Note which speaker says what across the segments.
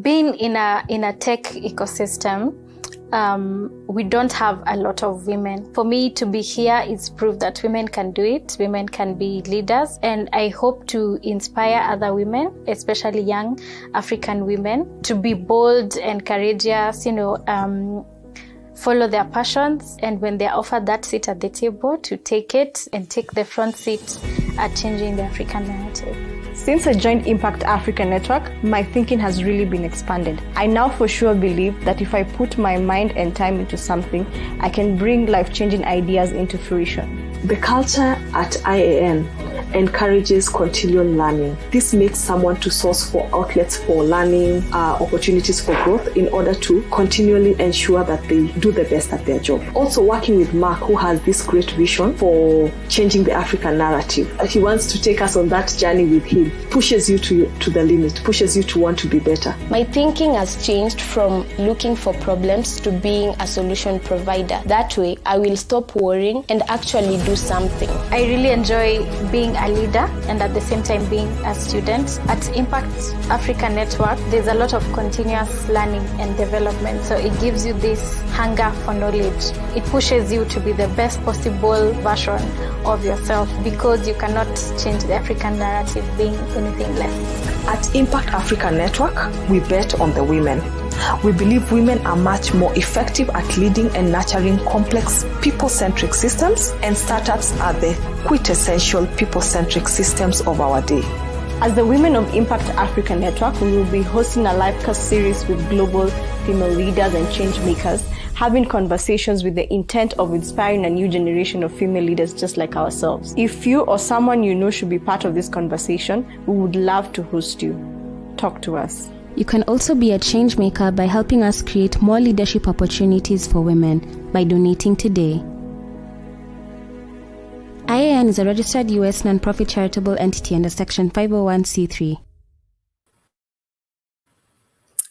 Speaker 1: being in a tech ecosystem, we don't have a lot of women. For me to be here is proof that women can do it, women can be leaders, and I hope to inspire other women, especially young African women, to be bold and courageous, follow their passions, and when they're offered that seat at the table, to take it and take the front seat at changing the African narrative.
Speaker 2: Since I joined Impact Africa Network, my thinking has really been expanded. I now for sure believe that if I put my mind and time into something, I can bring life-changing ideas into fruition.
Speaker 3: The culture at IAN encourages continual learning. This makes someone to source for outlets for learning, opportunities for growth in order to continually ensure that they do the best at their job. Also working with Mark, who has this great vision for changing the African narrative. He wants to take us on that journey with him. Pushes you to the limit, pushes you to want to be better.
Speaker 4: My thinking has changed from looking for problems to being a solution provider. That way, I will stop worrying and actually do something.
Speaker 1: I really enjoy being a leader and at the same time being a student. At Impact Africa Network, there's a lot of continuous learning and development. So it gives you this hunger for knowledge. It pushes you to be the best possible version of yourself, because you cannot change the African narrative being anything less.
Speaker 3: At Impact Africa Network, we bet on the women. We believe women are much more effective at leading and nurturing complex people-centric systems, and startups are the quintessential people-centric systems of our day.
Speaker 2: As the Women of Impact Africa Network, we will be hosting a live cast series with global female leaders and change makers, having conversations with the intent of inspiring a new generation of female leaders just like ourselves. If you or someone you know should be part of this conversation, we would love to host you. Talk to us.
Speaker 5: You can also be a change maker by helping us create more leadership opportunities for women by donating today. IAN is a registered U.S. nonprofit charitable entity under Section 501c3.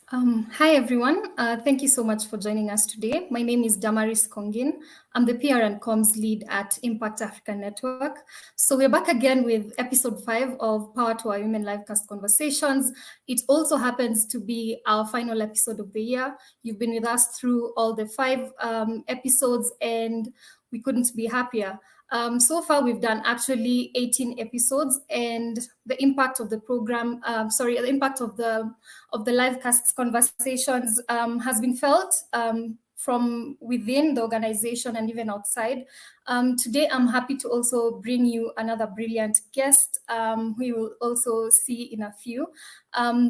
Speaker 6: Hi everyone, thank you so much for joining us today. My name is Damaris Kongin. I'm the PR and Comms lead at Impact Africa Network. So we're back again with episode 5 of Power to Our Women Livecast Conversations. It also happens to be our final episode of the year. You've been with us through all the 5 episodes, and we couldn't be happier. So far, we've done actually 18 episodes, and the impact of the program, the impact of the livecast conversations has been felt from within the organization and even outside. Today, I'm happy to also bring you another brilliant guest who you will also see in a few.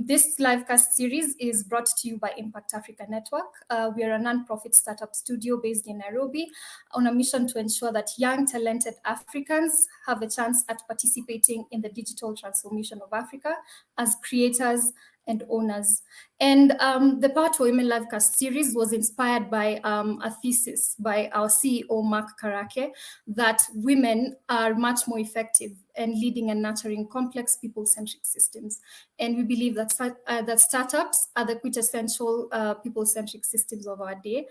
Speaker 6: This livecast series is brought to you by Impact Africa Network. We are a non-profit startup studio based in Nairobi on a mission to ensure that young, talented Africans have a chance at participating in the digital transformation of Africa as creators and owners. And the Power to Women Livecast series was inspired by a thesis by our CEO, Mark Karake, that women are much more effective in leading and nurturing complex people-centric systems. And we believe that startups are the quintessential people-centric systems of our day.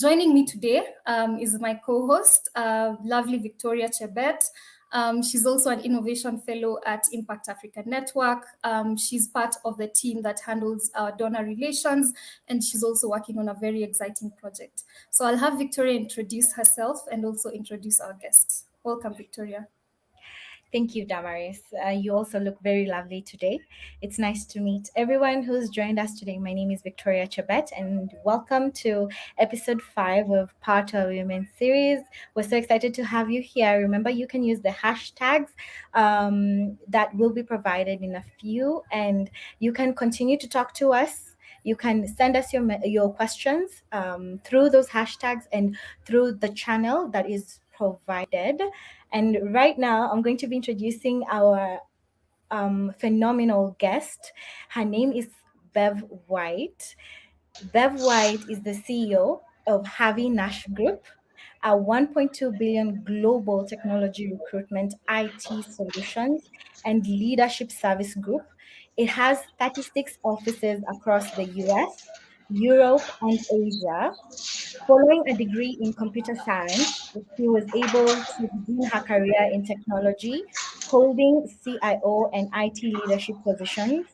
Speaker 6: Joining me today is my co-host, lovely Victoria Chebet. She's also an innovation fellow at Impact Africa Network. She's part of the team that handles donor relations, and she's also working on a very exciting project. So I'll have Victoria introduce herself and also introduce our guests. Welcome, Victoria.
Speaker 7: Thank you, Damaris. You also look very lovely today. It's nice to meet everyone who's joined us today. My name is Victoria Chebet, and welcome to episode 5 of Power to Our Women series. We're so excited to have you here. Remember, you can use the hashtags that will be provided in a few, and you can continue to talk to us. You can send us your questions through those hashtags and through the channel that is provided. And right now, I'm going to be introducing our phenomenal guest. Her name is Bev White. Bev White is the CEO of Harvey Nash Group, a 1.2 billion global technology recruitment, IT solutions, and leadership service group. It has 36 offices across the US, Europe, and Asia. Following a degree in computer science, she was able to begin her career in technology, holding CIO and IT leadership positions.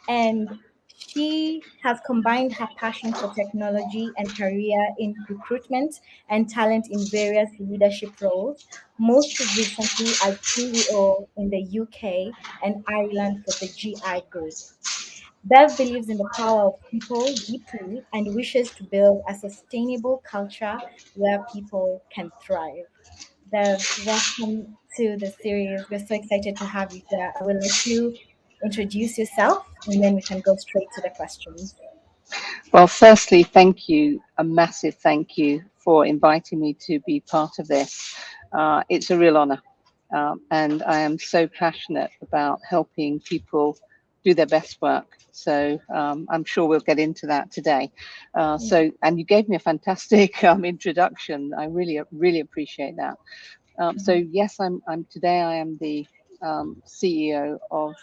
Speaker 7: And She has combined her passion for technology and career in recruitment and talent in various leadership roles, most recently as CEO in the UK and Ireland for the GI Group. Bev believes in the power of people deeply and wishes to build a sustainable culture where people can thrive. Bev, welcome to the series. We're so excited to have you here. I will let you introduce yourself and then we can go straight to the questions.
Speaker 8: Well, firstly, thank you, a massive thank you for inviting me to be part of this. It's a real honor. And I am so passionate about helping people do their best work. So I'm sure we'll get into that today. And you gave me a fantastic introduction. I really appreciate that. So yes, I'm today. I am the CEO of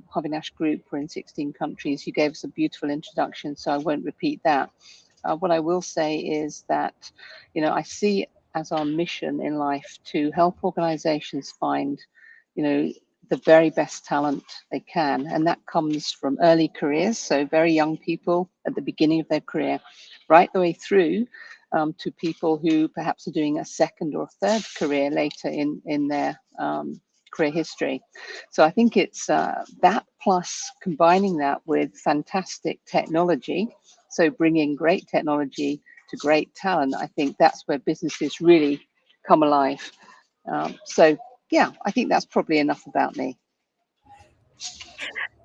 Speaker 8: Harvey Nash Group. We're in 16 countries. You gave us a beautiful introduction, so I won't repeat that. What I will say is that, I see it as our mission in life to help organizations find, the very best talent they can. And that comes from early careers, so very young people at the beginning of their career, right the way through to people who perhaps are doing a second or third career later in their career history. So I think it's that plus combining that with fantastic technology. So bringing great technology to great talent, I think that's where businesses really come alive. So yeah, I think that's probably enough about me.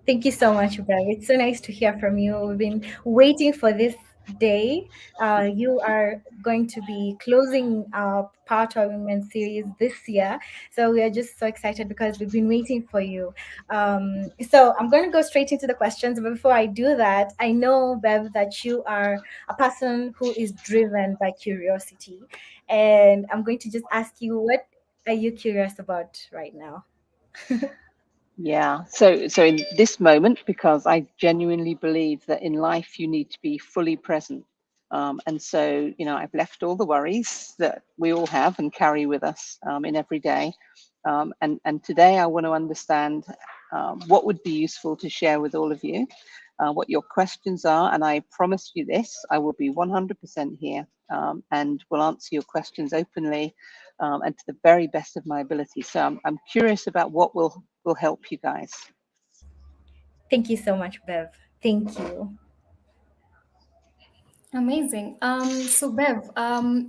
Speaker 7: Thank you so much, Bev. It's so nice to hear from you. We've been waiting for this day. You are going to be closing our Power to Women series this year. So we are just so excited because we've been waiting for you. So I'm going to go straight into the questions. But before I do that, I know, Bev, that you are a person who is driven by curiosity. And I'm going to just ask you, what are you curious about right now?
Speaker 8: Yeah. So in this moment, because I genuinely believe that in life you need to be fully present. And so, I've left all the worries that we all have and carry with us in every day. And today I want to understand what would be useful to share with all of you, what your questions are. And I promise you this, I will be 100% here and will answer your questions openly and to the very best of my ability. So I'm curious about what will help you guys.
Speaker 7: Thank you so much, Bev. Thank you.
Speaker 6: Amazing. So Bev,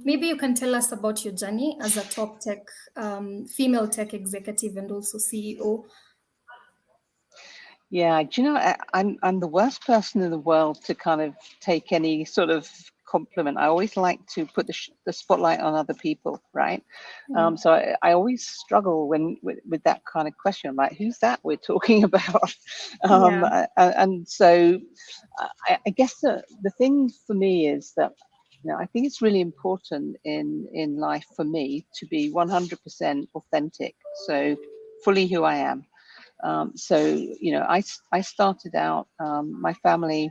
Speaker 6: maybe you can tell us about your journey as a top tech, female tech executive and also CEO.
Speaker 8: Yeah, do you know, I'm the worst person in the world to kind of take any sort of compliment. I always like to put the spotlight on other people, right? So I always struggle with that kind of question. I'm like, who's that we're talking about? And so I guess the thing for me is that, I think it's really important in life for me to be 100% authentic. So fully who I am. I started out, my family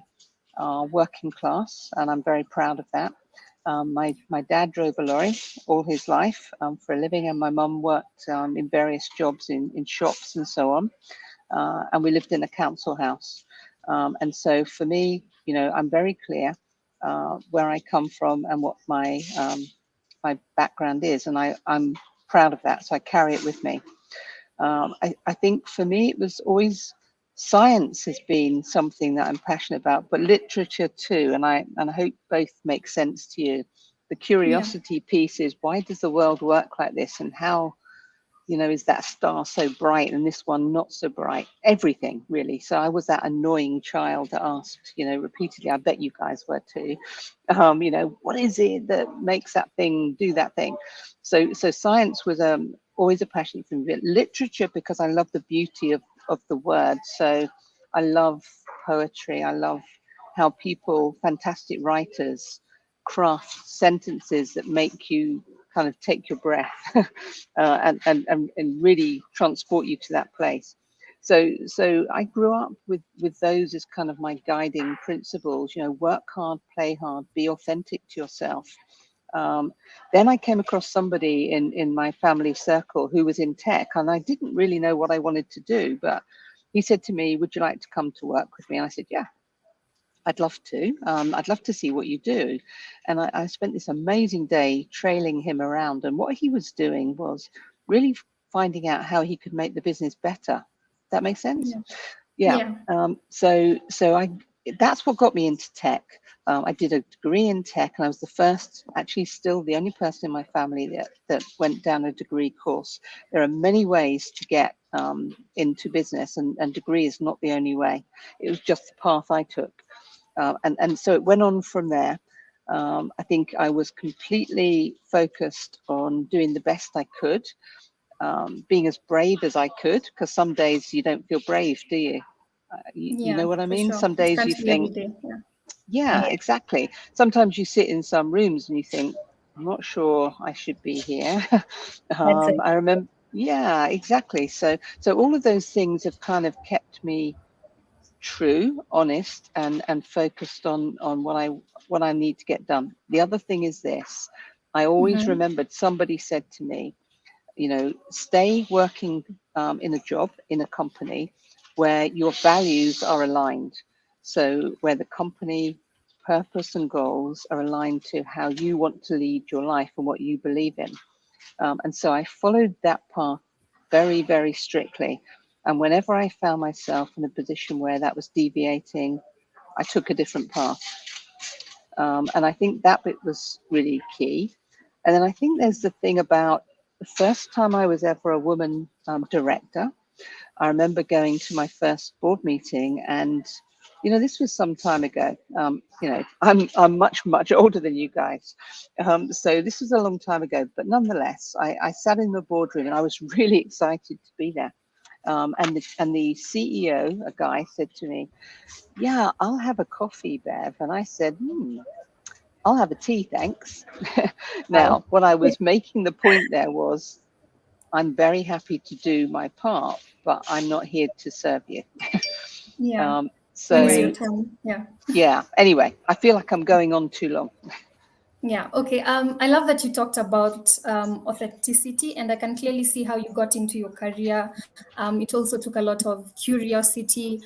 Speaker 8: are working class, and I'm very proud of that. My dad drove a lorry all his life for a living, and my mum worked in various jobs in shops and so on. And we lived in a council house. And so for me, I'm very clear where I come from and what my background is, and I'm proud of that. So I carry it with me. I think for me, it was always science has been something that I'm passionate about, but literature too. And I hope both make sense to you. The curiosity piece is, why does the world work like this? And how, is that star so bright and this one not so bright? Everything, really. So I was that annoying child that asked, repeatedly, I bet you guys were too, what is it that makes that thing do that thing? So science was always a passion for me. Literature, because I love the beauty of the word. So I love poetry. I love how fantastic writers, craft sentences that make you kind of take your breath and really transport you to that place. So I grew up with those as kind of my guiding principles. Work hard, play hard, be authentic to yourself. Then I came across somebody in my family circle who was in tech, and I didn't really know what I wanted to do, but he said to me, would you like to come to work with me? And I said, yeah. I'd love to. I'd love to see what you do. And I spent this amazing day trailing him around. And what he was doing was really finding out how he could make the business better. That makes sense? Yeah. So that's what got me into tech. I did a degree in tech, and I was the first, actually still the only person in my family that went down a degree course. There are many ways to get into business, and degree is not the only way. It was just the path I took. And so it went on from there. I think I was completely focused on doing the best I could, being as brave as I could, because some days you don't feel brave, do you? You know what I mean?
Speaker 6: Sure.
Speaker 8: Some days you think, yeah, exactly. Sometimes you sit in some rooms and you think, I'm not sure I should be here. I remember, yeah, exactly. So all of those things have kind of kept me true, honest, and focused on what I need to get done. The other thing is this: I always remembered somebody said to me, stay working in a job, in a company where your values are aligned. So where the company purpose and goals are aligned to how you want to lead your life and what you believe in. And so I followed that path very, very strictly. And whenever I found myself in a position where that was deviating, I took a different path. And I think that bit was really key. And then I think there's the thing about the first time I was ever a woman director. I remember going to my first board meeting, and this was some time ago. I'm much older than you guys, so this was a long time ago. But nonetheless, I sat in the boardroom and I was really excited to be there. And the CEO, a guy, said to me, "Yeah, I'll have a coffee, Bev." And I said, "I'll have a tea, thanks." Now, what I was making the point there was, I'm very happy to do my part, but I'm not here to serve you. Yeah. Anyway, I feel like I'm going on too long.
Speaker 6: Yeah. Okay. I love that you talked about authenticity, and I can clearly see how you got into your career. It also took a lot of curiosity.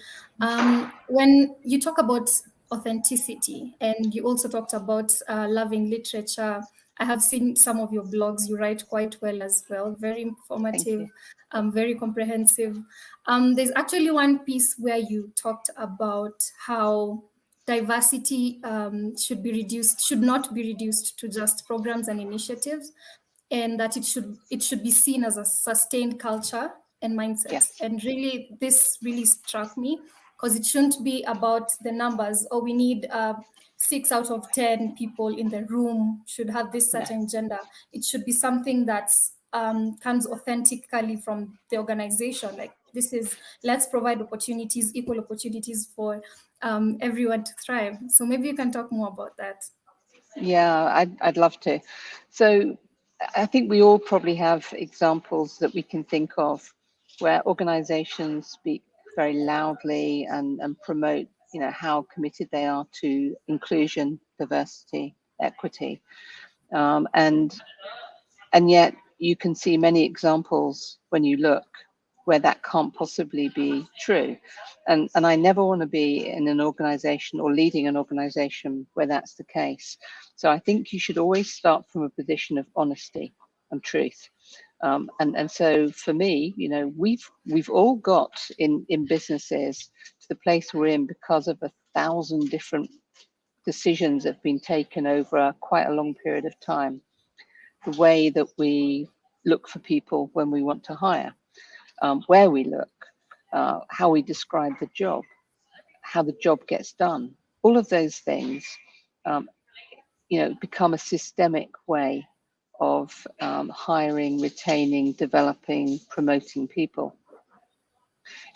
Speaker 6: When you talk about authenticity, and you also talked about loving literature, I have seen some of your blogs. You write quite well as well. Very informative, very comprehensive. There's actually one piece where you talked about how diversity should not be reduced to just programs and initiatives, and that it should be seen as a sustained culture and mindset.
Speaker 8: Yes.
Speaker 6: And really, this really struck me, because it shouldn't be about the numbers. Oh, we need 6 out of 10 people in the room should have this certain gender. It should be something that's comes authentically from the organization. Like, let's provide opportunities, equal opportunities for everyone to thrive. So maybe you can talk more about that.
Speaker 8: Yeah, I'd love to. So I think we all probably have examples that we can think of where organizations speak very loudly and promote, how committed they are to inclusion, diversity, equity. And yet you can see many examples when you look where that can't possibly be true. And I never want to be in an organization or leading an organization where that's the case. So I think you should always start from a position of honesty and truth. And so for me, we've all got in businesses to the place we're in because of 1,000 different decisions that have been taken over quite a long period of time. The way that we look for people when we want to hire, where we look, how we describe the job, how the job gets done. All of those things, become a systemic way of hiring, retaining, developing, promoting people.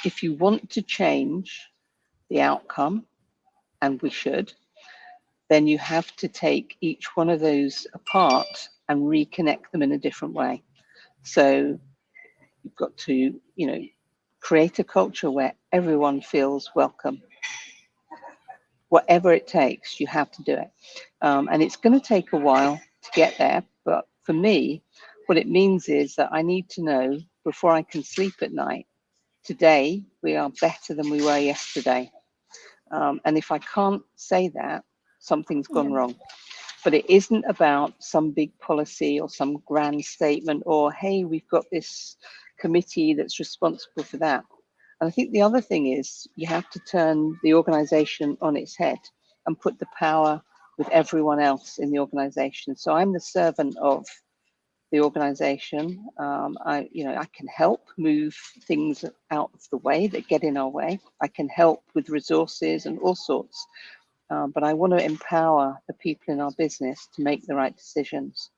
Speaker 8: If you want to change the outcome, and we should, then you have to take each one of those apart and reconnect them in a different way. So you've got to, create a culture where everyone feels welcome. Whatever it takes, you have to do it. And it's going to take a while to get there. But for me, what it means is that I need to know before I can sleep at night, today we are better than we were yesterday. And if I can't say that, something's gone wrong. But it isn't about some big policy or some grand statement or, hey, we've got this committee that's responsible for that. And I think the other thing is you have to turn the organization on its head and put the power with everyone else in the organization. So I'm the servant of the organization. I can help move things out of the way that get in our way. I can help with resources and all sorts. But I want to empower the people in our business to make the right decisions.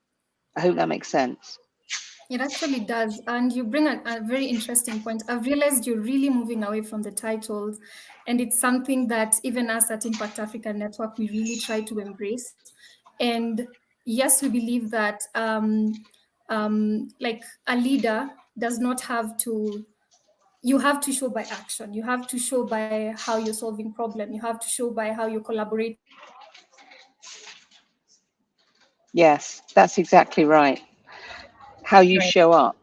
Speaker 8: I hope that makes sense.
Speaker 6: It actually does. And you bring a very interesting point. I've realized you're really moving away from the titles. And it's something that even us at Impact Africa Network, we really try to embrace. And yes, we believe that like a leader does not have to, you have to show by action. You have to show by how you're solving problem. You have to show by how you're collaborating.
Speaker 8: Yes, that's exactly right. How you
Speaker 7: Right.
Speaker 8: show up.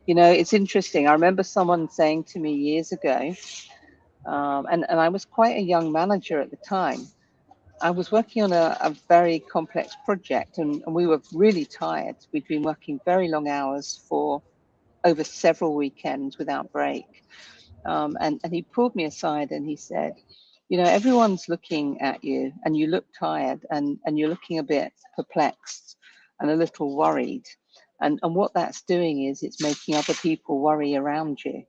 Speaker 8: You know, it's interesting. I remember someone saying to me years ago, and I was quite a young manager at the time. I was working on a very complex project and we were really tired. We'd been working very long hours for over several weekends without break. And he pulled me aside and he said, you know, everyone's looking at you and you look tired and you're looking a bit perplexed and a little worried. And what that's doing is it's making other people worry around you.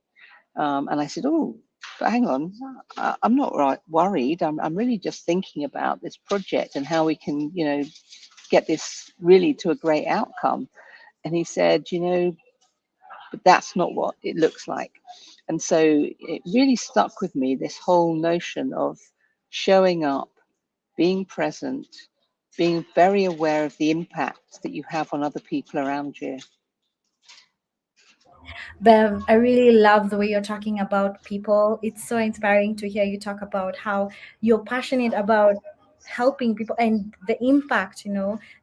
Speaker 8: And I said, oh, but hang on, I'm not worried. I'm really just thinking about this project and how we can, you know, get this really to a great outcome. And he said, you know, but that's not what it looks like. And so it really stuck with me, this whole notion of showing up, being present, being very aware of the impact that you have on other people around you.
Speaker 7: Bev, I really love the way you're talking about people. It's so inspiring to hear you talk about how you're passionate about helping people and the impact,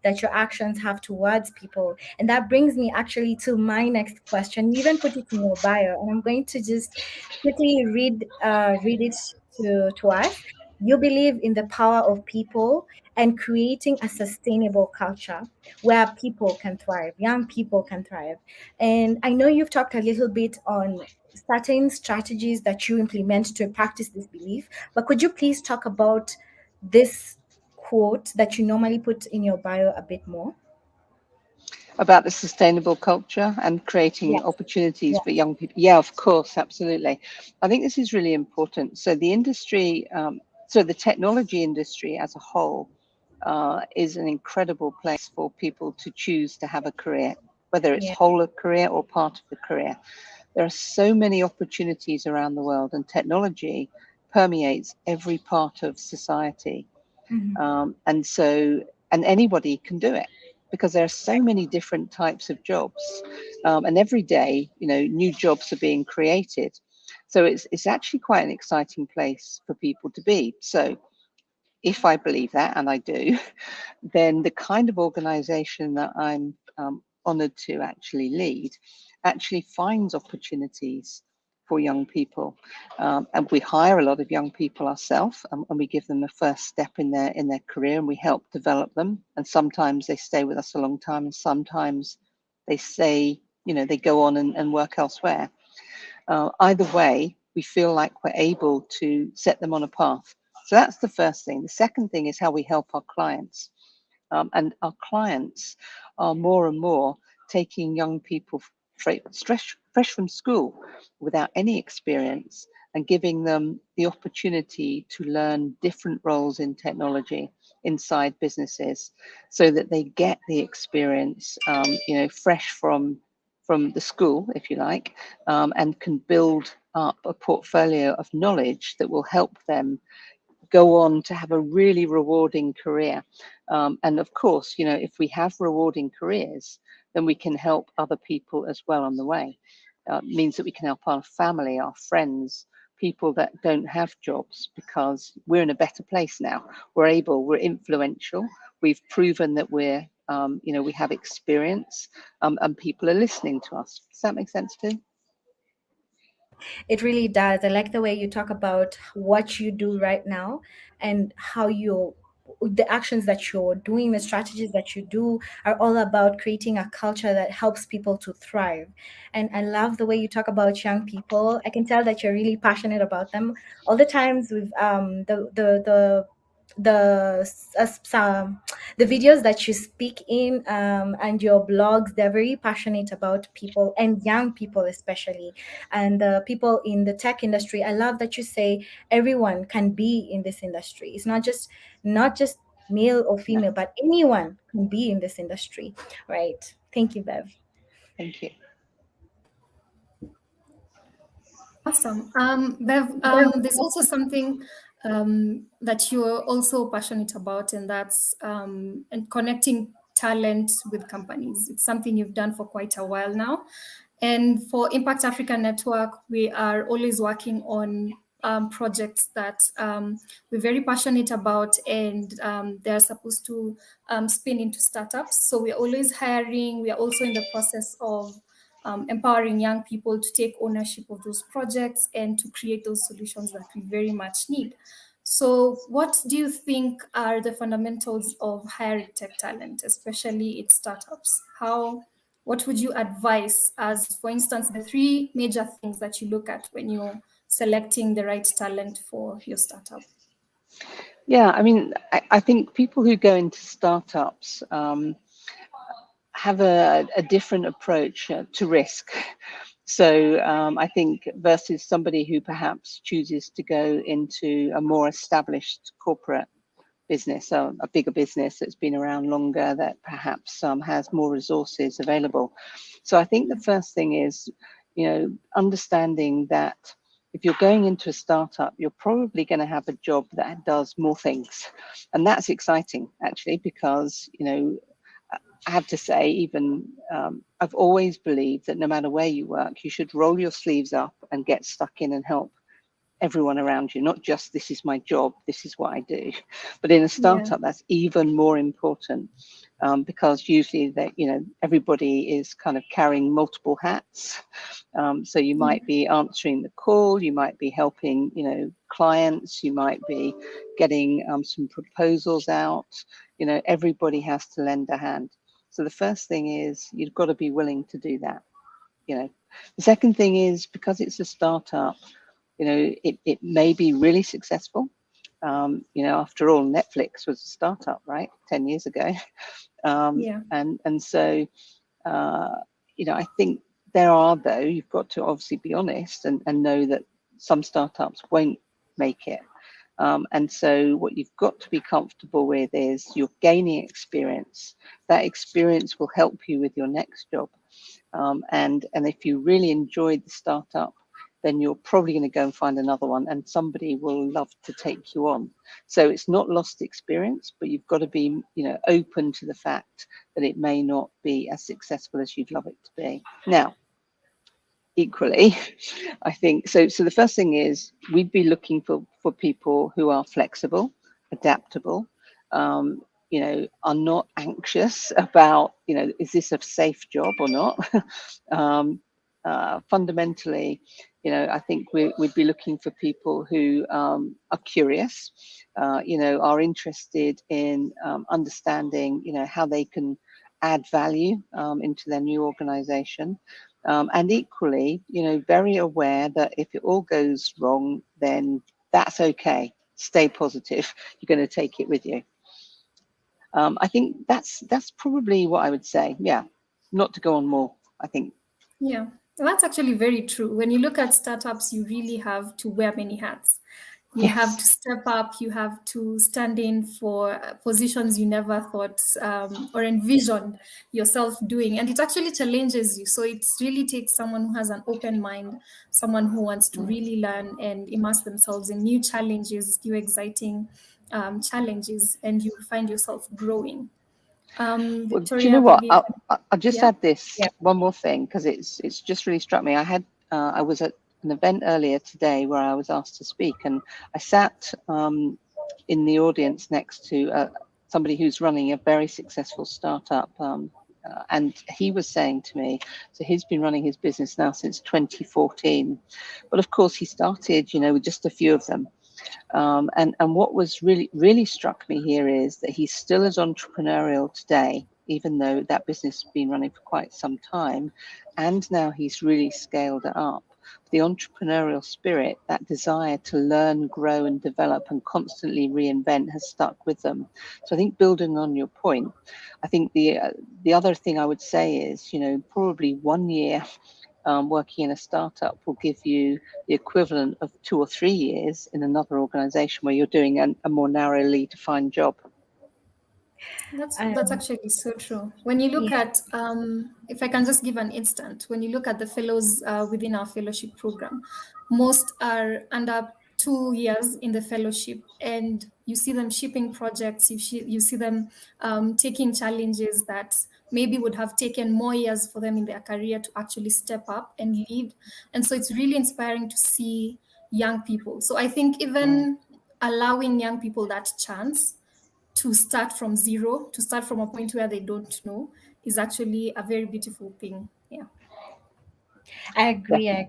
Speaker 7: that your actions have towards people. And that brings me actually to my next question. You even put it in your bio, and I'm going to just quickly read it to us. You believe in the power of people and creating a sustainable culture where people can thrive, young people can thrive. And I know you've talked a little bit on certain strategies that you implement to practice this belief, but could you please talk about this quote that you normally put in your bio a bit more?
Speaker 8: About the sustainable culture and creating
Speaker 7: Yes.
Speaker 8: opportunities
Speaker 7: Yeah.
Speaker 8: for young people. Yeah, of course, absolutely. I think this is really important. So the industry, so the technology industry as a whole is an incredible place for people to choose to have a career, whether it's
Speaker 7: Yeah.
Speaker 8: whole of career or part of the career. There are so many opportunities around the world, and technology permeates every part of society.
Speaker 7: Mhm.
Speaker 8: And anybody can do it because there are so many different types of jobs. And every day, you know, new jobs are being created. So it's actually quite an exciting place for people to be. So if I believe that, and I do, then the kind of organization that I'm honored to actually lead actually finds opportunities for young people. And we hire a lot of young people ourselves, and we give them a first step in their career, and we help develop them. And sometimes they stay with us a long time, and sometimes they say, you know, they go on and work elsewhere. Either way, we feel like we're able to set them on a path. So that's the first thing. The second thing is how we help our clients. And our clients are more and more taking young people fresh from school without any experience and giving them the opportunity to learn different roles in technology inside businesses so that they get the experience, fresh from the school, if you like, and can build up a portfolio of knowledge that will help them go on to have a really rewarding career. And of course, you know, if we have rewarding careers, then we can help other people as well on the way. Means that we can help our family, our friends, people that don't have jobs, because we're in a better place now. We're influential. We've proven that we have experience, and people are listening to us. Does that make sense too?
Speaker 7: It really does. I like the way you talk about what you do right now and how the actions that you're doing, the strategies that you do are all about creating a culture that helps people to thrive. And I love the way you talk about young people. I can tell that you're really passionate about them. All the times with the some the videos that you speak in, and your blogs, they're very passionate about people and young people especially, and people in the tech industry. I love that you say everyone can be in this industry. It's not just male or
Speaker 8: Yeah,
Speaker 7: female, but anyone can be in this industry, right? Thank you, Bev.
Speaker 8: thank you.
Speaker 6: Awesome. Bev, there's also something that you're also passionate about, and that's and connecting talent with companies. It's something you've done for quite a while now. And for Impact Africa Network, we are always working on projects that we're very passionate about, and they're supposed to spin into startups. So we're always hiring. We are also in the process of empowering young people to take ownership of those projects and to create those solutions that we very much need. So what do you think are the fundamentals of hiring tech talent, especially in startups? What would you advise as, for instance, the three major things that you look at when you're selecting the right talent for your startup?
Speaker 8: Yeah, I mean, I think people who go into startups have a different approach to risk. So I think versus somebody who perhaps chooses to go into a more established corporate business, a bigger business that's been around longer, that perhaps has more resources available. So I think the first thing is, understanding that if you're going into a startup, you're probably going to have a job that does more things. And that's exciting, actually, because, I have to say, even I've always believed that no matter where you work, you should roll your sleeves up and get stuck in and help everyone around you, not just this is my job, this is what I do. But in a startup, that's even more important, because usually that everybody is kind of carrying multiple hats. So you might be answering the call, you might be helping clients, you might be getting some proposals out. Everybody has to lend a hand. So the first thing is you've got to be willing to do that. The second thing is, because it's a startup, it may be really successful. After all, Netflix was a startup, right? 10 years ago. And so, I think there are, though, you've got to obviously be honest and know that some startups won't make it. And so what you've got to be comfortable with is you're gaining experience. That experience will help you with your next job. And if you really enjoyed the startup, then you're probably going to go and find another one, and somebody will love to take you on. So it's not lost experience, but you've got to be, open to the fact that it may not be as successful as you'd love it to be. Now, equally, I think, so the first thing is we'd be looking for people who are flexible, adaptable, are not anxious about, is this a safe job or not? Fundamentally, I think we'd be looking for people who are curious, are interested in understanding, how they can add value into their new organization. And equally, very aware that if it all goes wrong, then that's okay. Stay positive. You're going to take it with you. I think that's probably what I would say. Yeah, not to go on more, I think.
Speaker 6: Yeah, that's actually very true. When you look at startups, you really have to wear many hats. You have to step up, you have to stand in for positions you never thought or envisioned yourself doing. And it actually challenges you. So it really takes someone who has an open mind, someone who wants to really learn and immerse themselves in new challenges, new exciting challenges, and you find yourself growing. Victoria,
Speaker 8: well, do you know what?
Speaker 6: maybe
Speaker 8: I'll just add this one more thing, because it's just really struck me. I was at an event earlier today where I was asked to speak, and I sat in the audience next to somebody who's running a very successful startup And he was saying to me, so he's been running his business now since 2014. But of course, he started, with just a few of them. And what was really struck me here is that he's still as entrepreneurial today, even though that business has been running for quite some time. And now he's really scaled it up. The entrepreneurial spirit, that desire to learn, grow and develop and constantly reinvent has stuck with them. So I think building on your point, I think the other thing I would say is, probably 1 year working in a startup will give you the equivalent of 2 or 3 years in another organization where you're doing a more narrowly defined job.
Speaker 6: That's actually so true. When you look at, if I can just give an instant, when you look at the fellows within our fellowship program, most are under 2 years in the fellowship, and you see them shipping projects. You see them taking challenges that maybe would have taken more years for them in their career to actually step up and lead. And so it's really inspiring to see young people. So I think even allowing young people that chance to start from zero, to start from a point where they don't know, is actually a very beautiful thing. Yeah.
Speaker 7: I agree.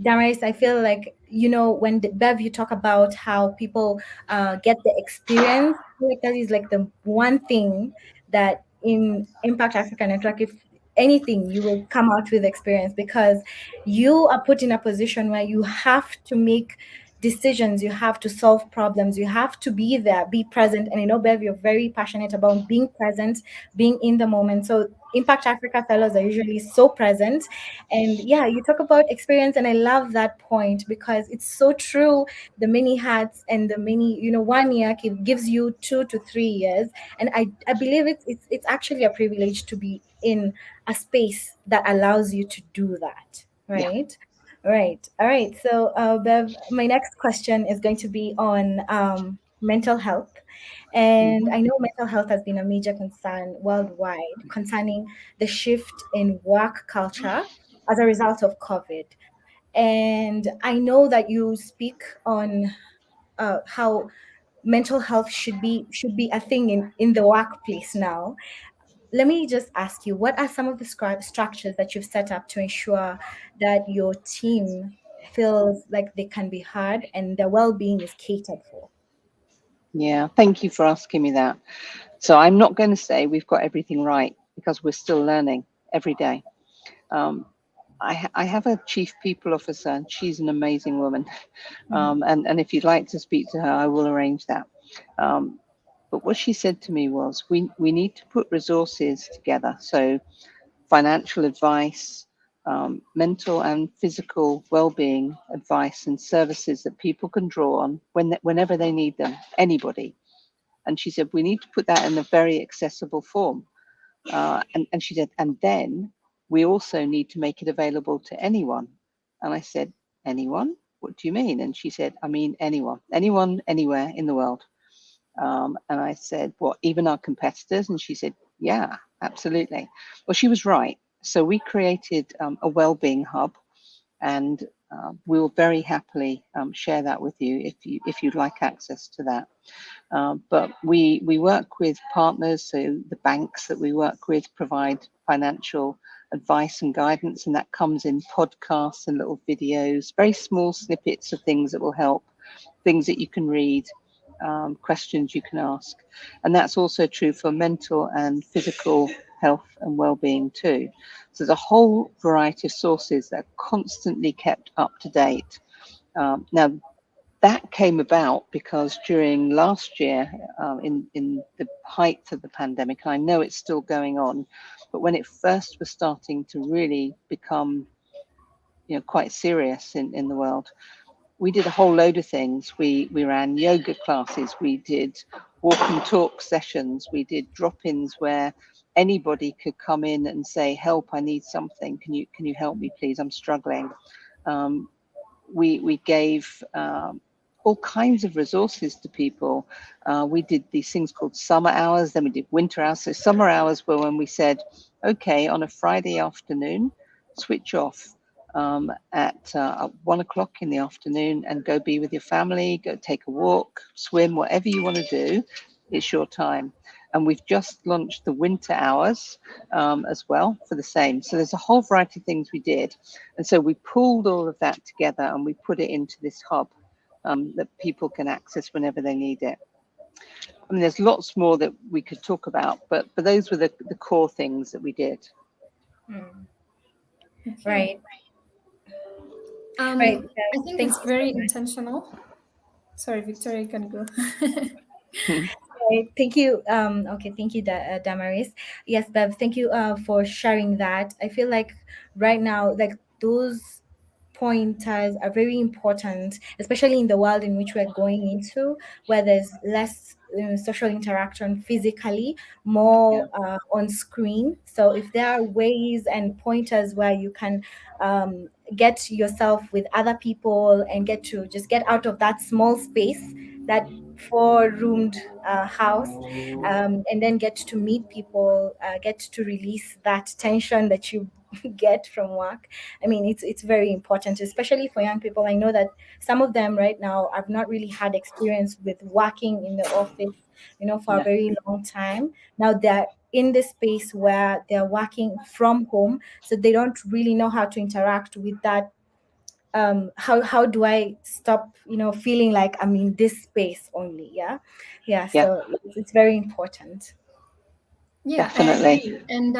Speaker 7: Damaris, I feel like, when Bev, you talk about how people get the experience, I feel like that is like the one thing that in Impact Africa Network, if anything, you will come out with experience, because you are put in a position where you have to make decisions, you have to solve problems, you have to be there, be present. And I know, Bev, you're very passionate about being present, being in the moment. So Impact Africa fellows are usually so present. And yeah, you talk about experience, and I love that point, because it's so true. The many hats and the many, 1 year gives you 2 to 3 years. And I believe it's actually a privilege to be in a space that allows you to do that, right? Right. All right. So, Bev, my next question is going to be on mental health. And I know mental health has been a major concern worldwide concerning the shift in work culture as a result of COVID. And I know that you speak on how mental health should be a thing in the workplace now. Let me just ask you, what are some of the structures that you've set up to ensure that your team feels like they can be heard and their well-being is catered for?
Speaker 8: Yeah, thank you for asking me that. So I'm not going to say we've got everything right, because we're still learning every day. I have a chief people officer, and she's an amazing woman. And if you'd like to speak to her, I will arrange that. But what she said to me was, we need to put resources together. So financial advice, mental and physical well-being advice and services that people can draw on whenever they need them, anybody. And she said, we need to put that in a very accessible form. And she said, and then we also need to make it available to anyone. And I said, anyone? What do you mean? And she said, I mean, anyone, anywhere in the world. And I said, what, even our competitors? And she said, yeah, absolutely. Well, she was right. So we created a well-being hub, and we'll very happily share that with you if you'd like access to that. But we work with partners, so the banks that we work with provide financial advice and guidance, and that comes in podcasts and little videos, very small snippets of things that will help, things that you can read, questions you can ask. And that's also true for mental and physical health and well-being too. So there's a whole variety of sources that are constantly kept up to date. Now, that came about because during last year, in the height of the pandemic, and I know it's still going on, but when it first was starting to really become, quite serious in the world, we did a whole load of things. We ran yoga classes, we did walk and talk sessions, we did drop-ins where anybody could come in and say, help, I need something, can you help me please, I'm struggling. We gave all kinds of resources to people. We did these things called summer hours, then we did winter hours. So summer hours were when we said, okay, on a Friday afternoon, switch off at 1 o'clock in the afternoon and go be with your family, go take a walk, swim, whatever you want to do, it's your time. And we've just launched the winter hours as well for the same. So there's a whole variety of things we did. And so we pulled all of that together and we put it into this hub that people can access whenever they need it. I mean, there's lots more that we could talk about, but those were the core things that we did.
Speaker 7: Right.
Speaker 6: I think it's very intentional. Sorry, Victoria, you can go.
Speaker 7: Right. Thank you. Okay, thank you, Damaris. Yes, Bev, thank you for sharing that. I feel like right now, like those pointers are very important, especially in the world in which we're going into, where there's less social interaction physically, more on screen. So if there are ways and pointers where you can get yourself with other people and get to just get out of that small space, that four-roomed house, and then get to meet people, get to release that tension that you get from work. I mean, it's very important, especially for young people. I know that some of them right now have not really had experience with working in the office, for a very long time. Now they're in this space where they're working from home, so they don't really know how to interact with that. How do I stop feeling like I'm in this space only? So it's very important.
Speaker 6: Yeah,
Speaker 8: Definitely.
Speaker 6: I agree. And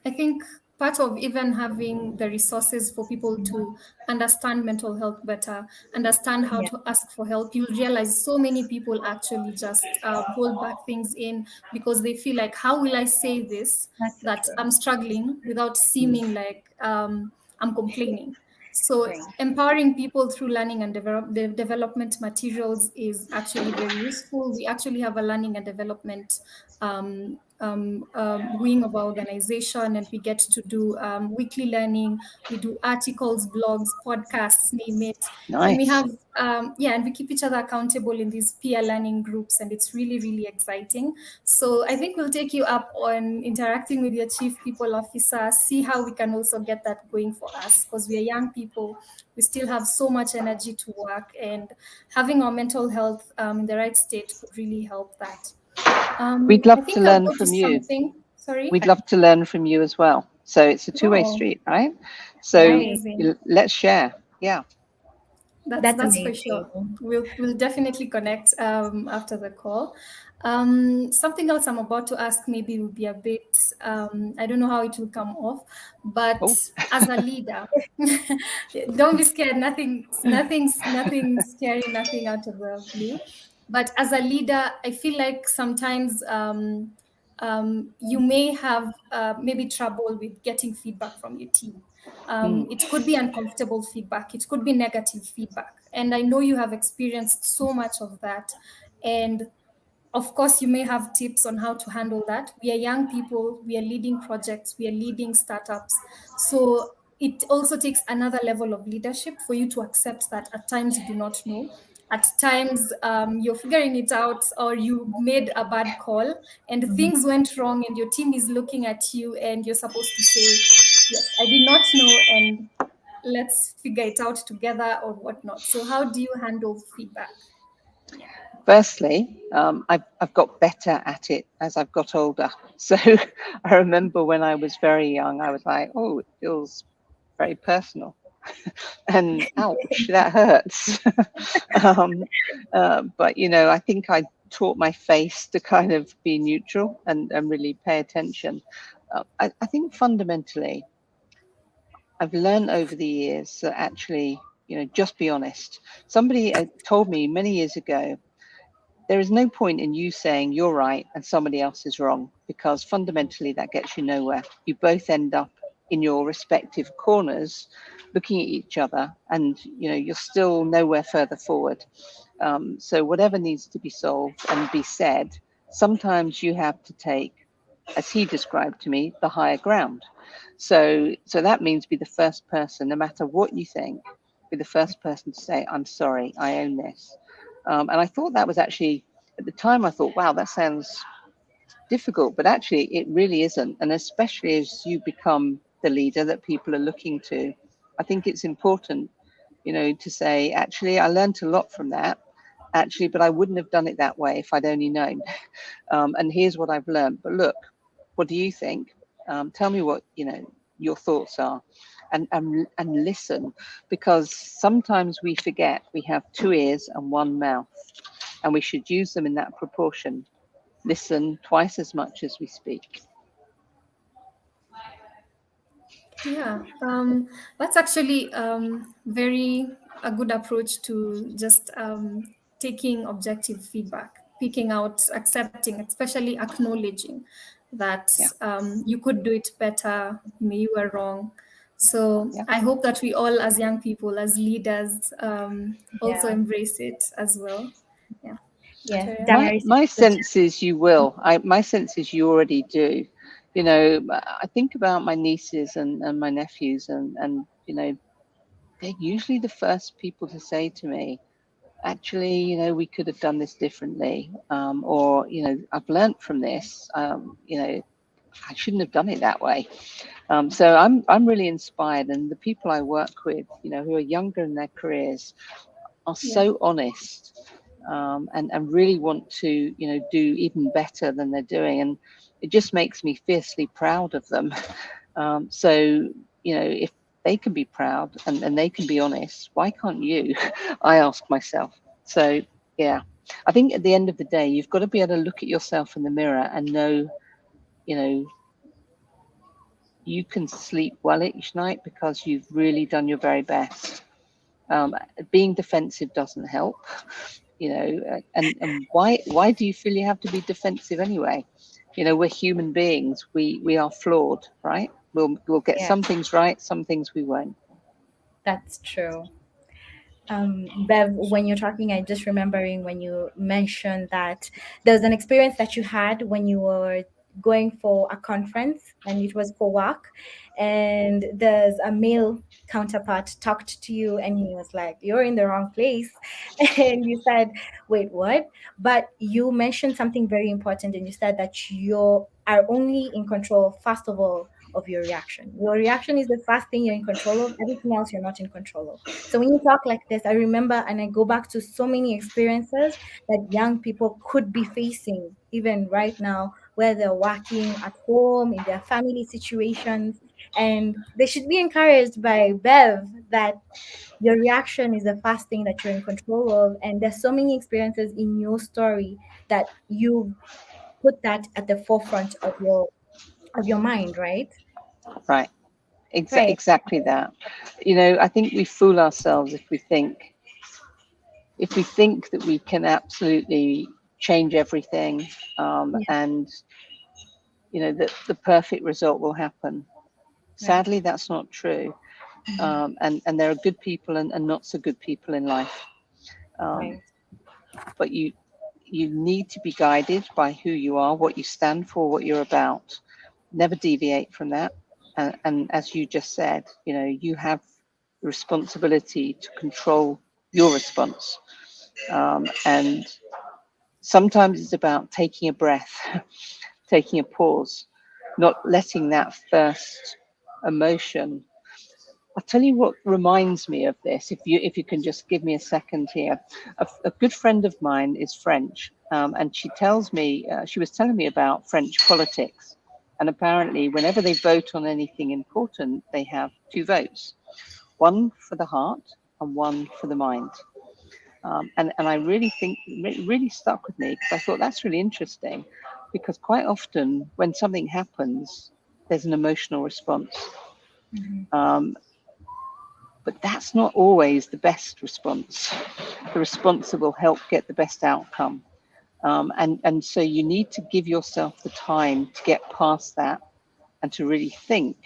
Speaker 6: I think part of even having the resources for people to understand mental health better, understand how to ask for help, you'll realize so many people actually just hold back things in because they feel like, how will I say this,
Speaker 7: That's
Speaker 6: that
Speaker 7: true.
Speaker 6: I'm struggling without seeming like I'm complaining. So
Speaker 7: Right.
Speaker 6: empowering people through learning and development materials is actually very useful. We actually have a learning and development wing of our organization, and we get to do weekly learning. We do articles, blogs, podcasts, name it. And we
Speaker 8: Nice.
Speaker 6: have and we keep each other accountable in these peer learning groups, and it's really, really exciting. So I think we'll take you up on interacting with your chief people officer, see how we can also get that going for us, because we are young people. We still have so much energy to work, and having our mental health in the right state would really help that.
Speaker 8: We'd
Speaker 6: I
Speaker 8: love to
Speaker 6: think I'll
Speaker 8: learn
Speaker 6: go to
Speaker 8: from you.
Speaker 6: something. Sorry.
Speaker 8: We'd love to learn from you as well. So it's a two-way
Speaker 6: Oh,
Speaker 8: street, right? So
Speaker 6: amazing.
Speaker 8: let's share. Yeah.
Speaker 7: That's
Speaker 6: That's for
Speaker 7: amazing.
Speaker 6: sure. We'll definitely connect after the call. Something else I'm about to ask maybe will be a bit I don't know how it will come off, but
Speaker 8: Oh.
Speaker 6: as a leader, don't be scared. Nothing scary, nothing out of the blue. But as a leader, I feel like sometimes you may have maybe trouble with getting feedback from your team. It could be uncomfortable feedback, it could be negative feedback. And I know you have experienced so much of that. And of course, you may have tips on how to handle that. We are young people, we are leading projects, we are leading startups. So it also takes another level of leadership for you to accept that at times you do not know. At times you're figuring it out, or you made a bad call and things went wrong, and your team is looking at you and you're supposed to say, yes, I did not know, and let's figure it out together or whatnot. So how do you handle feedback?
Speaker 8: Firstly, I've got better at it as I've got older. So I remember when I was very young, I was like, oh, it feels very personal. And ouch, that hurts. But, I think I taught my face to kind of be neutral and really pay attention. I think fundamentally, I've learned over the years that actually, just be honest. Somebody told me many years ago, there is no point in you saying you're right and somebody else is wrong, because fundamentally that gets you nowhere. You both end up in your respective corners looking at each other, and you're still nowhere further forward. So whatever needs to be solved and be said, sometimes you have to take, as he described to me, the higher ground. So that means be the first person, no matter what you think, be the first person to say, I'm sorry, I own this. And I thought that was actually, at the time, I thought, wow, that sounds difficult, but actually it really isn't. And especially as you become the leader that people are looking to, I think it's important, to say, actually, I learned a lot from that. actually, but I wouldn't have done it that way if I'd only known. And here's what I've learned. But look, what do you think? Tell me what your thoughts are, and listen, because sometimes we forget we have 2 ears and 1 mouth, and we should use them in that proportion. Listen twice as much as we speak.
Speaker 6: Yeah, that's actually very a good approach to just taking objective feedback, picking out, accepting, especially acknowledging that you could do it better, you were wrong. So I hope that we all, as young people, as leaders, also embrace it as well. Yeah.
Speaker 7: Yes,
Speaker 6: Victoria?
Speaker 8: My sense is you will. My sense is you already do. I think about my nieces and my nephews, and they're usually the first people to say to me, actually, we could have done this differently, or I've learnt from this. I shouldn't have done it that way. So I'm really inspired, and the people I work with, who are younger in their careers, are so honest, and really want to do even better than they're doing, and it just makes me fiercely proud of them. So if they can be proud and they can be honest, why can't you? I ask myself. So yeah, I think at the end of the day, you've got to be able to look at yourself in the mirror and know you can sleep well each night because you've really done your very best. Being defensive doesn't help, and why do you feel you have to be defensive anyway? We're human beings. We are flawed, right? We'll get some things right, some things we won't.
Speaker 7: That's true. Bev, when you're talking, I just remembering when you mentioned that there's an experience that you had when you were going for a conference and it was for work, and there's a male counterpart talked to you and he was like, you're in the wrong place. And you said, wait, what? But you mentioned something very important, and you said that you are only in control, first of all, of your reaction. Your reaction is the first thing you're in control of. Everything else you're not in control of. So when you talk like this, I remember and I go back to so many experiences that young people could be facing even right now, where they're working at home, in their family situations. And they should be encouraged by Bev that your reaction is the first thing that you're in control of. And there's so many experiences in your story that you put that at the forefront of your mind, right?
Speaker 8: Right.
Speaker 7: Right.
Speaker 8: Exactly that. I think we fool ourselves if we think that we can absolutely change everything, and that the perfect result will happen. Sadly, that's not true. And there are good people and not so good people in life.
Speaker 7: Right.
Speaker 8: But you need to be guided by who you are, what you stand for, what you're about. Never deviate from that. And as you just said, you have the responsibility to control your response. And sometimes it's about taking a breath, taking a pause, not letting that first emotion. I'll tell you what reminds me of this, if you can just give me a second here. A good friend of mine is French, and she was telling me about French politics. And apparently, whenever they vote on anything important, they have 2 votes, one for the heart and one for the mind. And I really think it really stuck with me, because I thought that's really interesting, because quite often when something happens, there's an emotional response. But that's not always the best response, the response that will help get the best outcome. And so you need to give yourself the time to get past that and to really think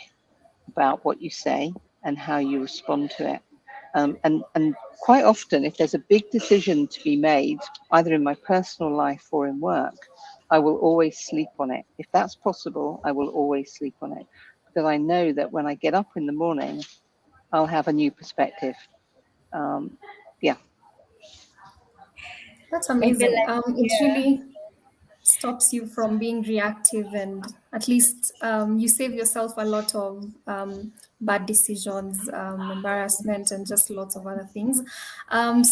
Speaker 8: about what you say and how you respond to it. And quite often, if there's a big decision to be made, either in my personal life or in work, I will always sleep on it. If that's possible, I will always sleep on it, because I know that when I get up in the morning, I'll have a new perspective. Yeah.
Speaker 6: That's amazing. It
Speaker 7: yeah.
Speaker 6: really stops you from being reactive, and at least you save yourself a lot of bad decisions, embarrassment, and just lots of other things.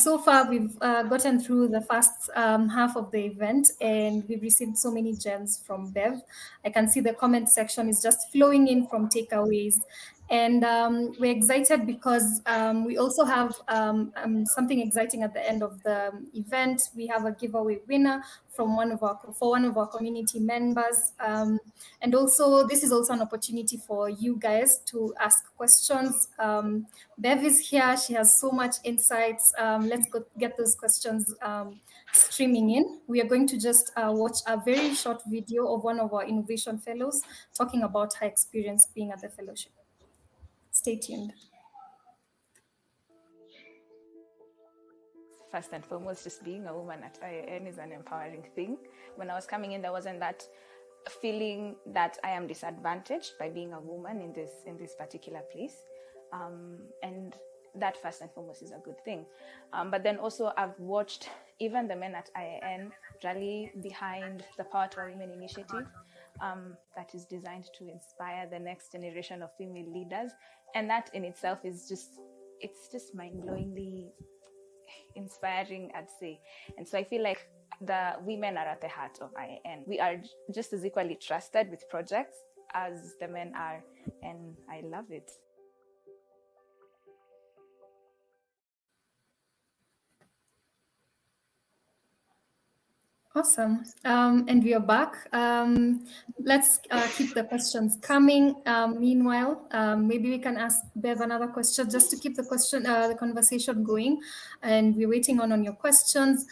Speaker 6: So far, we've gotten through the first half of the event, and we've received so many gems from Bev. I can see the comment section is just flowing in from takeaways. And we're excited because we also have something exciting at the end of the event. We have a giveaway winner from one of our community members, and also this is also an opportunity for you guys to ask questions. Bev is here; she has so much insights. Let's go get those questions streaming in. We are going to just watch a very short video of one of our innovation fellows talking about her experience being at the fellowship. Stay tuned.
Speaker 9: First and foremost, just being a woman at IAN is an empowering thing. When I was coming in, there wasn't that feeling that I am disadvantaged by being a woman in this particular place, and that first and foremost is a good thing. But then also I've watched even the men at IAN rally behind the Power to Our Women initiative that is designed to inspire the next generation of female leaders, and that in itself is just mind-blowingly inspiring, I'd say. And so I feel like the women are at the heart of IAN. We are just as equally trusted with projects as the men are, and I love it.
Speaker 6: Awesome. And we are back. Let's keep the questions coming. Meanwhile, maybe we can ask Bev another question just to keep the conversation going. And we're waiting on your questions.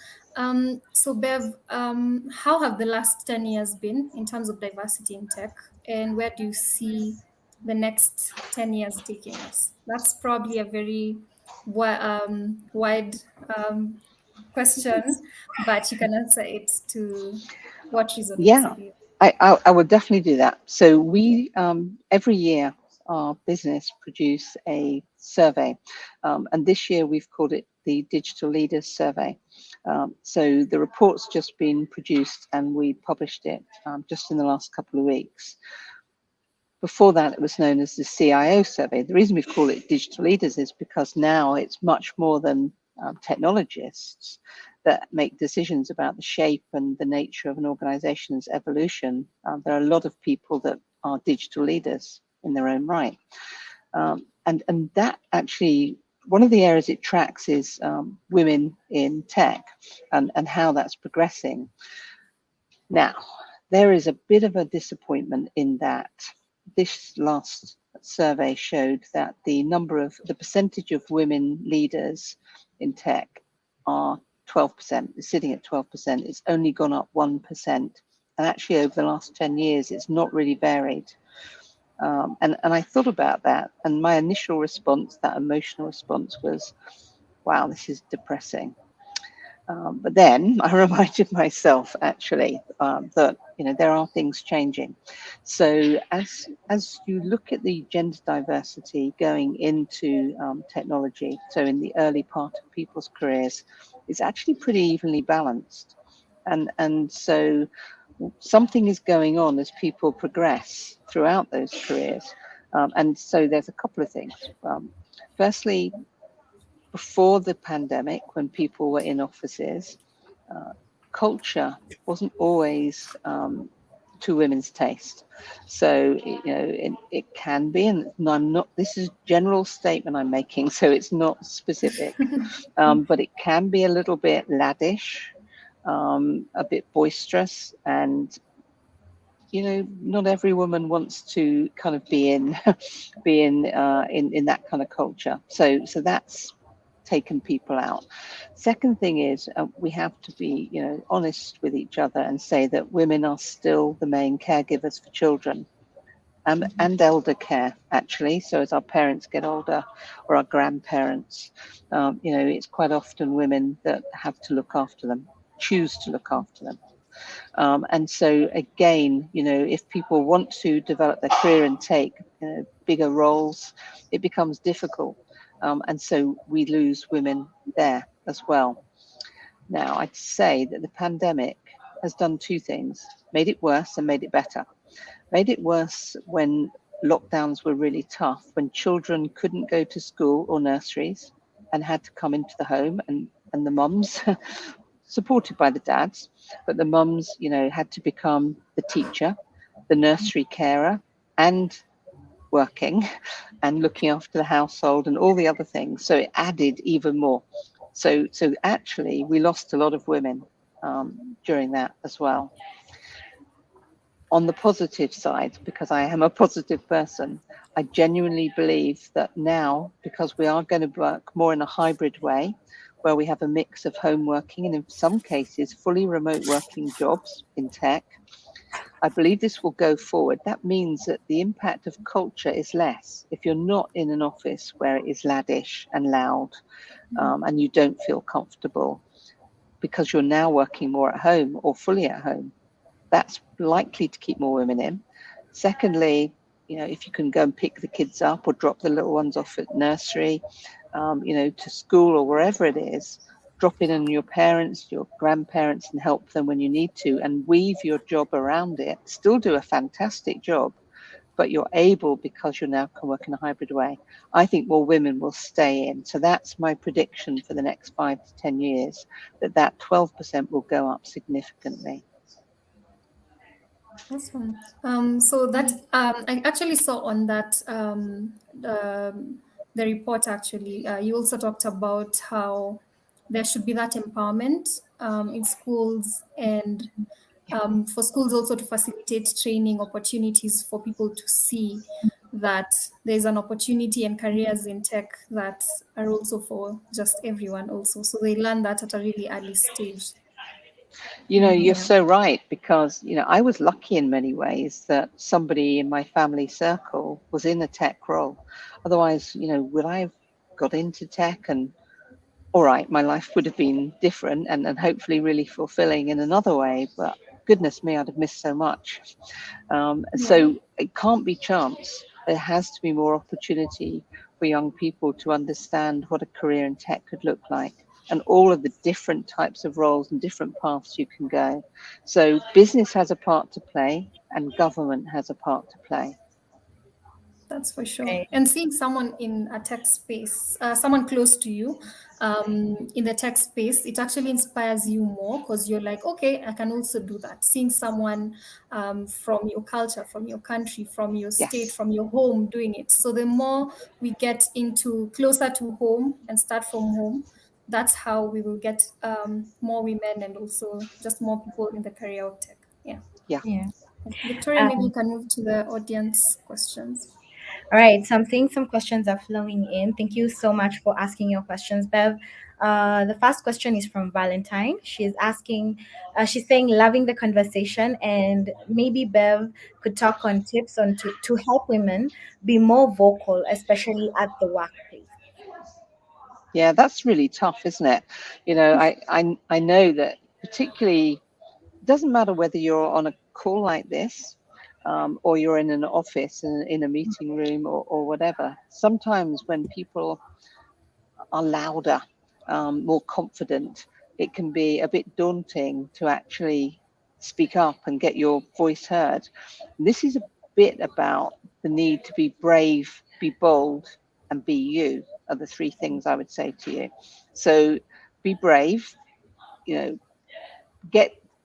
Speaker 6: So Bev, how have the last 10 years been in terms of diversity in tech? And where do you see the next 10 years taking us? That's probably a very wide question, but you can answer it to what reason.
Speaker 8: Yeah, I would definitely do that. So we, every year, our business produce a survey. And this year we've called it the Digital Leaders Survey. So the report's just been produced and we published it just in the last couple of weeks. Before that, it was known as the CIO survey. The reason we've called it Digital Leaders is because now it's much more than technologists that make decisions about the shape and the nature of an organization's evolution. There are a lot of people that are digital leaders in their own right. And that actually, one of the areas it tracks is women in tech and how that's progressing. Now, there is a bit of a disappointment in that this last survey showed that the percentage of women leaders in tech are 12%, it's sitting at 12%. It's only gone up 1%. And actually over the last 10 years, it's not really varied. And I thought about that, and my initial response, that emotional response, was, wow, this is depressing. But then I reminded myself actually that there are things changing. So as you look at the gender diversity going into technology, so in the early part of people's careers, it's actually pretty evenly balanced. And so something is going on as people progress throughout those careers. And so there's a couple of things. Firstly, before the pandemic, when people were in offices, culture wasn't always to women's taste. So it can be, and I'm not. This is a general statement I'm making, so it's not specific. But it can be a little bit laddish, a bit boisterous, and not every woman wants to kind of be in that kind of culture. So that's taken people out. Second thing is we have to be honest with each other and say that women are still the main caregivers for children, and elder care actually. So as our parents get older, or our grandparents, it's quite often women that have to look after them, choose to look after them. And so again, if people want to develop their career and take bigger roles, it becomes difficult. And so we lose women there as well. Now, I'd say that the pandemic has done two things: made it worse and made it better. Made it worse when lockdowns were really tough, when children couldn't go to school or nurseries and had to come into the home, and the mums, supported by the dads, but the mums, had to become the teacher, the nursery carer, and working and looking after the household and all the other things. So it added even more. So actually, we lost a lot of women during that as well. On the positive side, because I am a positive person, I genuinely believe that now, because we are going to work more in a hybrid way, where we have a mix of home working and in some cases fully remote working jobs in tech, I believe this will go forward. That means that the impact of culture is less. If you're not in an office where it is laddish and loud, and you don't feel comfortable because you're now working more at home or fully at home, that's likely to keep more women in. Secondly, if you can go and pick the kids up or drop the little ones off at nursery, to school or wherever it is, drop in on your parents, your grandparents, and help them when you need to, and weave your job around it. Still do a fantastic job, but you're able, because you now can work in a hybrid way. I think more women will stay in. So that's my prediction for the next 5 to 10 years, that 12% will go up significantly.
Speaker 6: Awesome. So that I actually saw on that the report actually. You also talked about how there should be that empowerment in schools, and for schools also to facilitate training opportunities for people to see that there's an opportunity and careers in tech that are also for just everyone also. So they learn that at a really early stage.
Speaker 8: You're so right, because, I was lucky in many ways that somebody in my family circle was in a tech role. Otherwise, would I have got into tech? And all right, my life would have been different and hopefully really fulfilling in another way. But goodness me, I'd have missed so much. So it can't be chance. There has to be more opportunity for young people to understand what a career in tech could look like, and all of the different types of roles and different paths you can go. So business has a part to play, and government has a part to play.
Speaker 6: That's for sure. And seeing someone in a tech space, someone close to you in the tech space, it actually inspires you more, because you're like, okay, I can also do that. Seeing someone from your culture, from your country, from your state,
Speaker 8: Yes.
Speaker 6: from your home doing it. So the more we get into closer to home and start from home, that's how we will get more women and also just more people in the career of tech. Yeah.
Speaker 7: Yeah.
Speaker 6: Victoria, maybe you can move to the audience questions.
Speaker 7: All right, some questions are flowing in. Thank you so much for asking your questions, Bev. The first question is from Valentine. She's asking, she's saying, loving the conversation, and maybe Bev could talk on tips to help women be more vocal, especially at the workplace.
Speaker 8: Yeah, that's really tough, isn't it? I know that, particularly, it doesn't matter whether you're on a call like this, or you're in an office, in a meeting room, or whatever. Sometimes when people are louder, more confident, it can be a bit daunting to actually speak up and get your voice heard. This is a bit about the need to be brave, be bold, and be you, are the three things I would say to you. So be brave,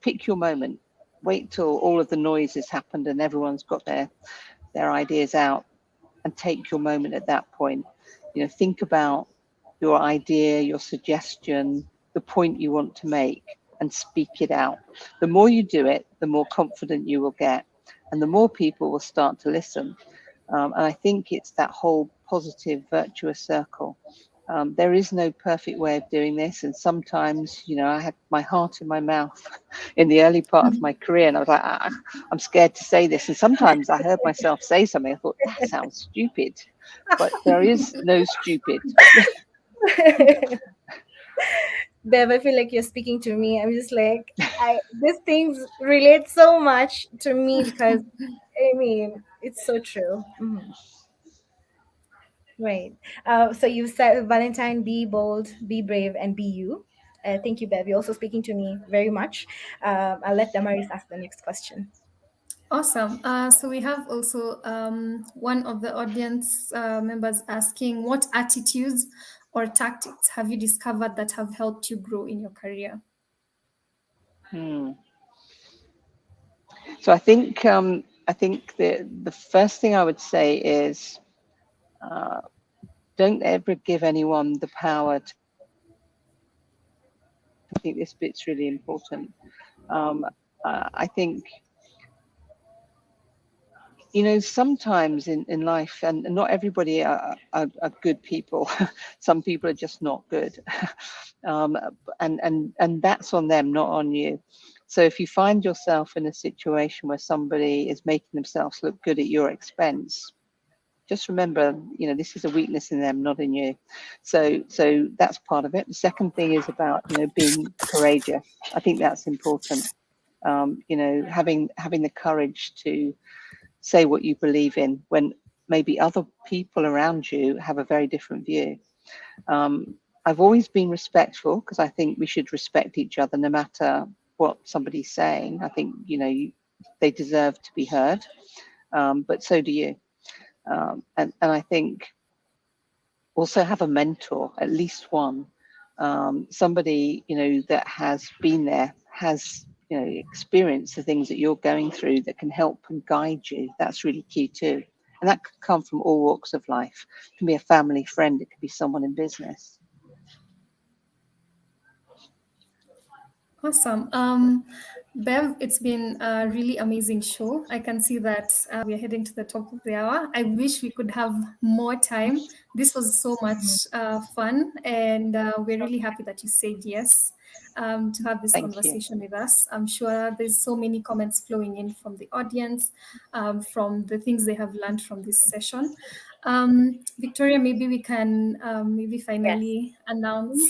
Speaker 8: pick your moment, wait till all of the noise has happened and everyone's got their ideas out, and take your moment at that point. Think about your idea, your suggestion, the point you want to make, and speak it out. The more you do it, the more confident you will get, and the more people will start to listen. And I think it's that whole positive, virtuous circle. There is no perfect way of doing this. And sometimes, I had my heart in my mouth in the early part of my career, and I was like, I'm scared to say this. And sometimes I heard myself say something. I thought, that sounds stupid. But there is no stupid.
Speaker 7: Bev, I feel like you're speaking to me. I'm just like, these things relate so much to me, because I mean, it's so true. Right. So you said, Valentine, be bold, be brave, and be you. Thank you, Bev. You're also speaking to me very much. I'll let Damaris ask the next question.
Speaker 6: Awesome. So we have also one of the audience members asking, what attitudes or tactics have you discovered that have helped you grow in your career?
Speaker 8: So I think the first thing I would say is don't ever give anyone the power to. I think this bit's really important. Um, I think sometimes in life, and not everybody are good people. Some people are just not good, um, and that's on them, not on you. So if you find yourself in a situation where somebody is making themselves look good at your expense, just remember, this is a weakness in them, not in you. So that's part of it. The second thing is about being courageous. I think that's important. Having the courage to say what you believe in when maybe other people around you have a very different view. I've always been respectful because I think we should respect each other no matter what somebody's saying. I think they deserve to be heard, but so do you. And I think also have a mentor, at least one, somebody that has been there, has experienced the things that you're going through, that can help and guide you. That's really key too, and that could come from all walks of life. It can be a family friend, it could be someone in business.
Speaker 6: Awesome. Bev, it's been a really amazing show. I can see that we are heading to the top of the hour. I wish we could have more time. This was so much fun, and we're really happy that you said yes to have this
Speaker 8: Thank you.
Speaker 6: conversation with us. I'm sure there's so many comments flowing in from the audience, from the things they have learned from this session. Victoria, maybe we can maybe finally announce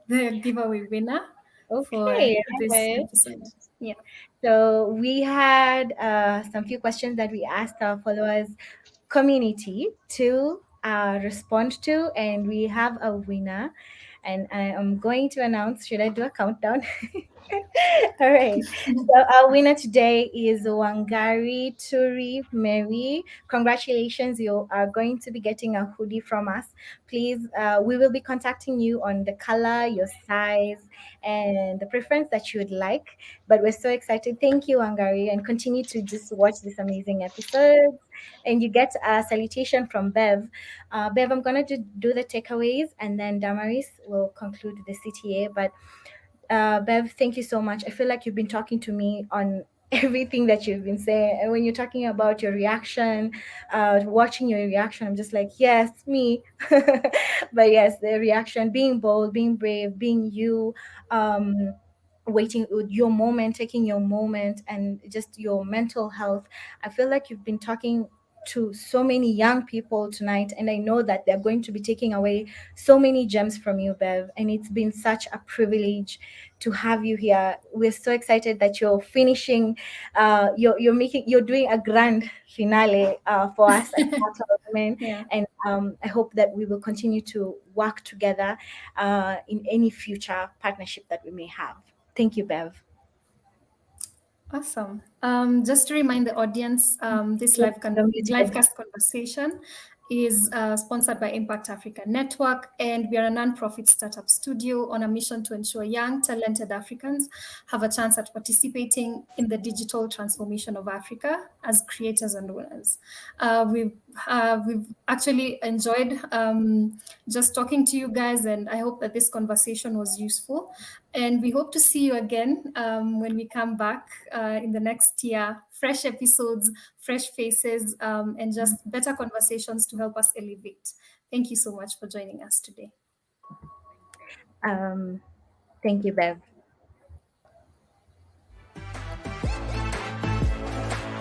Speaker 6: the giveaway winner for
Speaker 7: Okay,
Speaker 6: this
Speaker 7: right.
Speaker 6: episode. Yeah.
Speaker 7: So we had some few questions that we asked our followers community to respond to, and we have a winner. And I am going to announce. Should I do a countdown? All right. So our winner today is Wangari Turi Mary. Congratulations. You are going to be getting a hoodie from us. Please, we will be contacting you on the color, your size, and the preference that you would like. But we're so excited. Thank you, Wangari, and continue to just watch this amazing episode. And you get a salutation from Bev. Bev, I'm going to do the takeaways, and then Damaris will conclude the CTA. But Bev, thank you so much. I feel like you've been talking to me on everything that you've been saying. And when you're talking about your reaction, watching your reaction, I'm just like, yes, me. But yes, the reaction, being bold, being brave, being you, waiting with your moment, taking your moment, and just your mental health. I feel like you've been talking to so many young people tonight, and I know that they're going to be taking away so many gems from you, Bev, and it's been such a privilege to have you here. We're so excited that you're finishing, you're doing a grand finale for us at Battle of Women.
Speaker 6: Yeah.
Speaker 7: And I hope that we will continue to work together in any future partnership that we may have. Thank you, Bev.
Speaker 6: Awesome. Just to remind the audience, this livecast conversation is sponsored by Impact Africa Network, and we are a nonprofit startup studio on a mission to ensure young, talented Africans have a chance at participating in the digital transformation of Africa as creators and owners. We've actually enjoyed just talking to you guys, and I hope that this conversation was useful. And we hope to see you again when we come back in the next year. Fresh episodes, fresh faces, and just better conversations to help us elevate. Thank you so much for joining us today.
Speaker 7: Thank you, Bev.